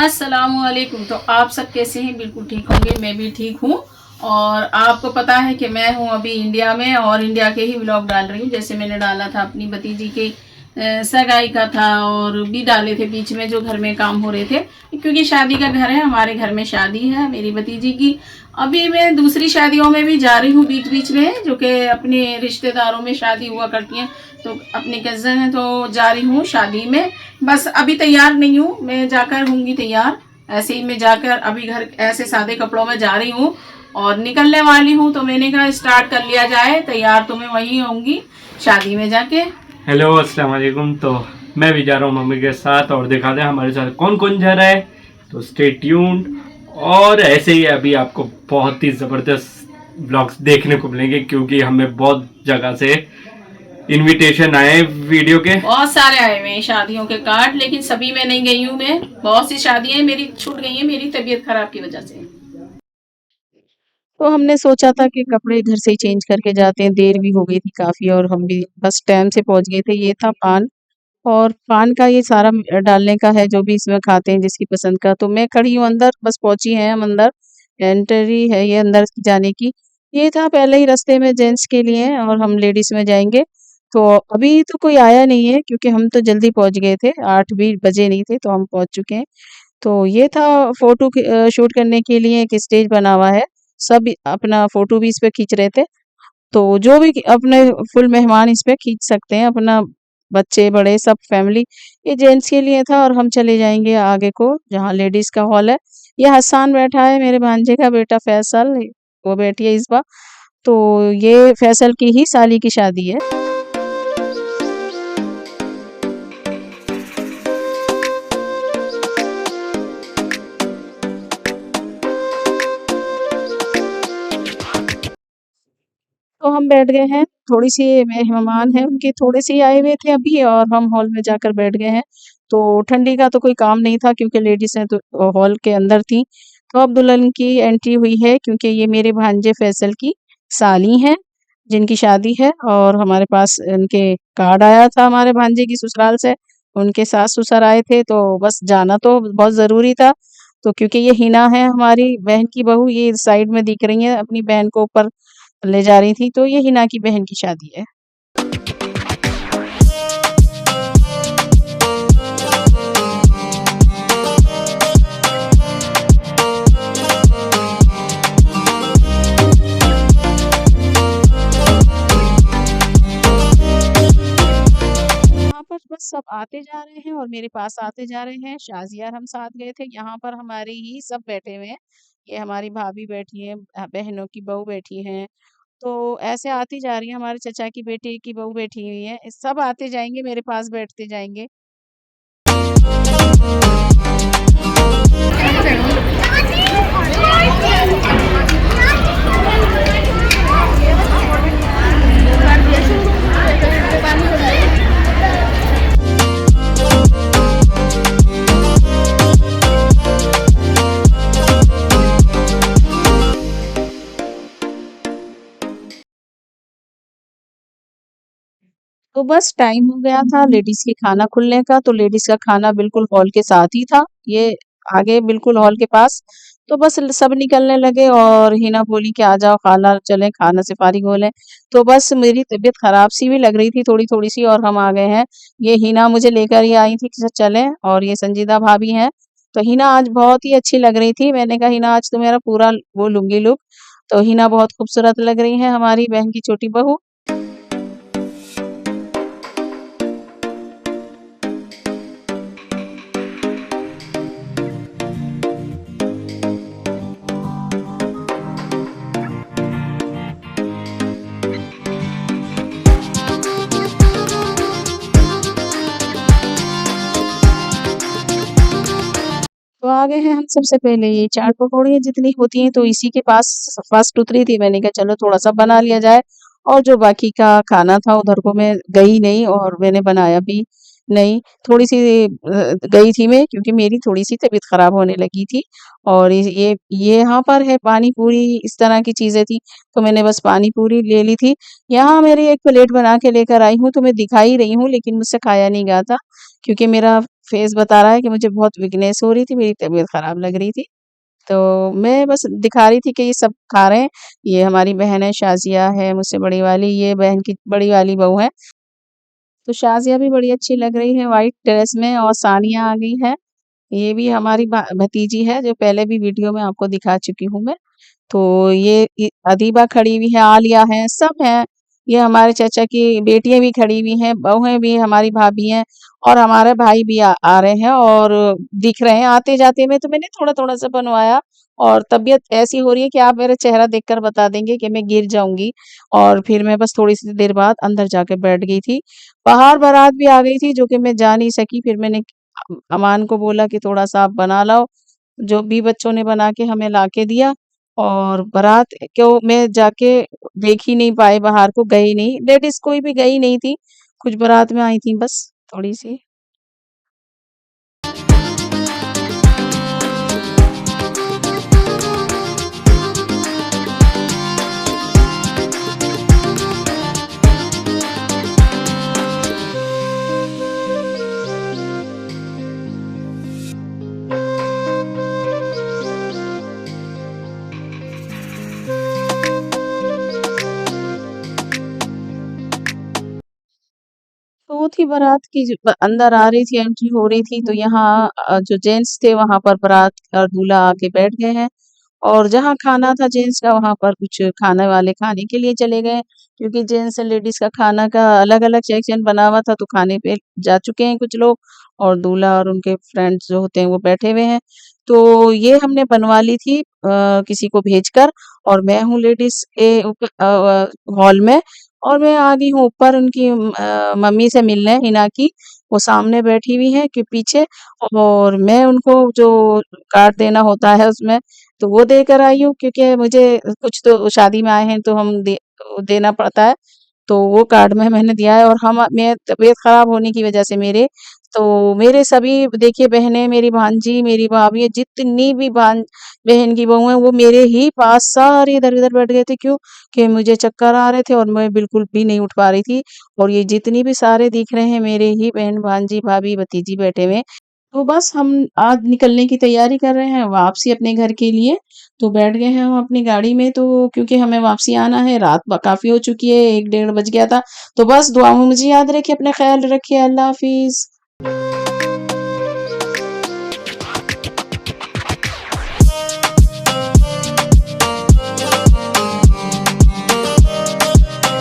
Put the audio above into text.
अस्सलामुअलैकुम। तो आप सब कैसे हैं? बिल्कुल ठीक होंगे, मैं भी ठीक हूँ। और आपको पता है कि मैं हूँ अभी इंडिया में और इंडिया के ही व्लॉग डाल रही हूँ। जैसे मैंने डाला था अपनी भतीजी के सगाई का था, और भी डाले थे बीच में जो घर में काम हो रहे थे, क्योंकि शादी का घर है, हमारे घर में शादी है मेरी भतीजी की। अभी मैं दूसरी शादियों में भी जा रही हूँ बीच बीच में, जो कि अपने रिश्तेदारों में शादी हुआ करती हैं, तो अपनी कज़न है तो जा रही हूँ शादी में। बस अभी तैयार नहीं हूँ, मैं जाकर होंगी तैयार। ऐसे ही मैं जाकर अभी घर ऐसे सादे कपड़ों में जा रही हूँ और निकलने वाली हूँ, तो मैंने कहा स्टार्ट कर लिया जाए। तैयार तो मैं वहीं होंगी शादी में जाके। हेलो अस्सलाम वालेकुम। तो मैं भी जा रहा हूँ मम्मी के साथ, और दिखा दें हमारे साथ कौन कौन जा रहा है, तो स्टे ट्यून्ड। और ऐसे ही अभी आपको बहुत ही ज़बरदस्त ब्लॉग्स देखने को मिलेंगे, क्योंकि हमें बहुत जगह से इनविटेशन आए वीडियो के। बहुत सारे आए हुए हैं शादियों के कार्ड, लेकिन सभी में नहीं गई हूँ मैं। बहुत सी शादियाँ मेरी छूट गई हैं मेरी तबीयत खराब की वजह से। तो हमने सोचा था कि कपड़े इधर से ही चेंज करके जाते हैं, देर भी हो गई थी काफ़ी और हम भी बस टाइम से पहुंच गए थे। ये था पान, और पान का ये सारा डालने का है जो भी इसमें खाते हैं जिसकी पसंद का। तो मैं खड़ी हूँ अंदर, बस पहुंची हैं हम अंदर, एंट्री है ये अंदर की जाने की। ये था पहले ही रास्ते में जेंट्स के लिए और हम लेडीज में जाएंगे। तो अभी तो कोई आया नहीं है क्योंकि हम तो जल्दी पहुंच गए थे, 8 भी बजे नहीं थे तो हम पहुंच चुके हैं। तो ये था फोटो शूट करने के लिए एक स्टेज बना हुआ है, सब अपना फोटो भी इस पे खींच रहे थे। तो जो भी अपने फुल मेहमान इस पे खींच सकते हैं, अपना बच्चे बड़े सब फैमिली। ये जेंट्स के लिए था और हम चले जाएंगे आगे को जहाँ लेडीज का हॉल है। ये हसान बैठा है, मेरे भांजे का बेटा फैसल, वो बैठी है इस बार। तो ये फैसल की ही साली की शादी है। तो हम बैठ गए हैं, थोड़ी-सी मेहमान हैं उनके थोड़े-से ही आए हुए थे अभी और हम हॉल में जाकर बैठ गए हैं। तो ठंडी का तो कोई काम नहीं था क्योंकि लेडीज़ हैं तो हॉल के अंदर थीं। तो अब दुल्हन की एंट्री हुई है क्योंकि ये मेरे भांजे फैसल की साली हैं, जिनकी शादी है। और हमारे पास उनके कार्ड आया था हमारे भांजे की ससुराल से, उनके सास-ससुर आए थे तो बस जाना तो बहुत ज़रूरी था। तो क्योंकि ये हिना है हमारी बहन की बहू, ये साइड में दिख रही हैं, अपनी बहन को ऊपर ले जा रही थी, तो ये हिना की बहन की शादी है। यहाँ पर बस सब आते जा रहे हैं और मेरे पास आते जा रहे हैं। शाज़िया हम साथ गए थे, यहाँ पर हमारे ही सब बैठे हुए हैं। ये हमारी भाभी बैठी हैं, बहनों की बहू बैठी हैं। तो ऐसे आती जा रही है, हमारे चचा की बेटी की बहू बैठी हुई है, सब आते जाएंगे मेरे पास बैठते जाएंगे। तो बस टाइम हो गया था लेडीज के खाना खुलने का, तो लेडीज का खाना बिल्कुल हॉल के साथ ही था, ये आगे बिल्कुल हॉल के पास। तो बस सब निकलने लगे और हिना बोली कि आ जाओ खाना चलें, खाना से फारिग हो लें। तो बस मेरी तबीयत खराब सी भी लग रही थी थोड़ी थोड़ी सी, और हम आ गए हैं। ये हिना मुझे लेकर ही आई थी कि चलें, और ये संजीदा भाभी हैं। तो हिना आज बहुत ही अच्छी लग रही थी, मैंने कहा हिना आज तो मेरा पूरा वो लुंगी लुक। तो हिना बहुत खूबसूरत लग रही है, हमारी बहन की छोटी बहू। तो आ गए हैं हम। सबसे पहले ये चाट पकौड़ियाँ जितनी होती हैं तो इसी के पास फर्स्ट उतरी थी, मैंने कहा चलो थोड़ा-सा बना लिया जाए। और जो बाकी का खाना था उधर को मैं गई नहीं और मैंने बनाया भी नहीं। थोड़ी-सी गई थी मैं क्योंकि मेरी थोड़ी-सी तबीयत ख़राब होने लगी थी। और ये यहाँ पर है पानी पूरी, इस तरह की चीज़ें थी, तो मैंने बस पानी पूरी ले ली थी। यहाँ मेरी एक प्लेट बना के लेकर आई हूँ तो मैं दिखा ही रही हूँ, लेकिन मुझसे खाया नहीं गया था क्योंकि मेरा फेस बता रहा है कि मुझे बहुत वीकनेस हो रही थी, मेरी तबीयत खराब लग रही थी। तो मैं बस दिखा रही थी कि ये सब खा रहे हैं। ये हमारी बहन है शाज़िया है मुझसे बड़ी वाली, ये बहन की बड़ी वाली बहू है। तो शाज़िया भी बड़ी अच्छी लग रही है व्हाइट ड्रेस में और सानिया आ गई है। ये भी हमारी भतीजी है जो पहले भी वीडियो में आपको दिखा चुकी हूँ मैं। तो ये अदीबा खड़ी हुई है, आलिया है, सब हैं। ये हमारे चाचा की बेटियाँ भी खड़ी हुई हैं, बहुएँ भी हमारी भाभी हैं और हमारे भाई भी आ रहे हैं और दिख रहे हैं आते-जाते में। तो मैंने थोड़ा-थोड़ा सा बनवाया और तबीयत ऐसी हो रही है कि आप मेरा चेहरा देखकर बता देंगे कि मैं गिर जाऊँगी और फिर मैं बस थोड़ी-सी देर बाद अंदर जाके बैठ गई थी। बाहर बारात भी आ गई थी जो कि मैं जा नहीं सकी, फिर मैंने अमान को बोला कि थोड़ा-सा आप बना लाओ, जो भी बच्चों ने बना के हमें लाके दिया और बारात को मैं जाके देख ही नहीं पाई, बाहर को गई नहीं, लेडीज़ कोई भी गई नहीं थी, कुछ बारात में आई थी बस थोड़ी-सी। तो थी बारात की अंदर आ रही थी, एंट्री हो रही थी, तो यहाँ जो जेंट्स थे वहाँ पर बारात और दूल्हा आके बैठ गए हैं और जहाँ खाना था जेंट्स का वहाँ पर कुछ खाने वाले खाने के लिए चले गए क्योंकि जेंट्स एंड लेडीज का खाना का अलग-अलग सेक्शन बना हुआ था तो खाने पे जा चुके हैं कुछ लोग और दूल्हा और उनके फ्रेंड्स जो होते हैं वो बैठे हुए हैं। तो ये हमने बनवा ली थी किसी को भेजकर और मैं हूँ लेडीज के हॉल में और मैं आ गई हूँ ऊपर उनकी मम्मी से मिलने हिना की, वो सामने बैठी हुई हैं कि पीछे और मैं उनको जो कार्ड देना होता है उसमें, तो वो देकर आई हूँ क्योंकि मुझे कुछ तो शादी में आए हैं तो हम देना पड़ता है। तो वो कार्ड में मैंने दिया है और मैं तबीयत खराब होने की वजह से मेरे सभी देखिए बहनें, मेरी भांजी, मेरी भाभी जितनी भी बहन की बहू हैं वो मेरे ही पास सारे इधर-उधर बैठ गए थे। क्यों? कि मुझे चक्कर आ रहे थे और मैं बिल्कुल भी नहीं उठ पा रही थी और ये जितनी भी सारे दिख रहे हैं मेरे ही बहन, भांजी, भाभी, भतीजी बैठे हुए हैं। तो बस हम आज निकलने की तैयारी कर रहे हैं वापसी अपने घर के लिए। तो बैठ गए हैं हम अपनी गाड़ी में तो क्योंकि हमें वापसी आना है, रात काफ़ी हो चुकी है, 1 डेढ़ बज गया था। तो बस दुआ में मुझे याद रखिए, अपना ख़्याल रखिए, अल्लाह हाफ़िज़।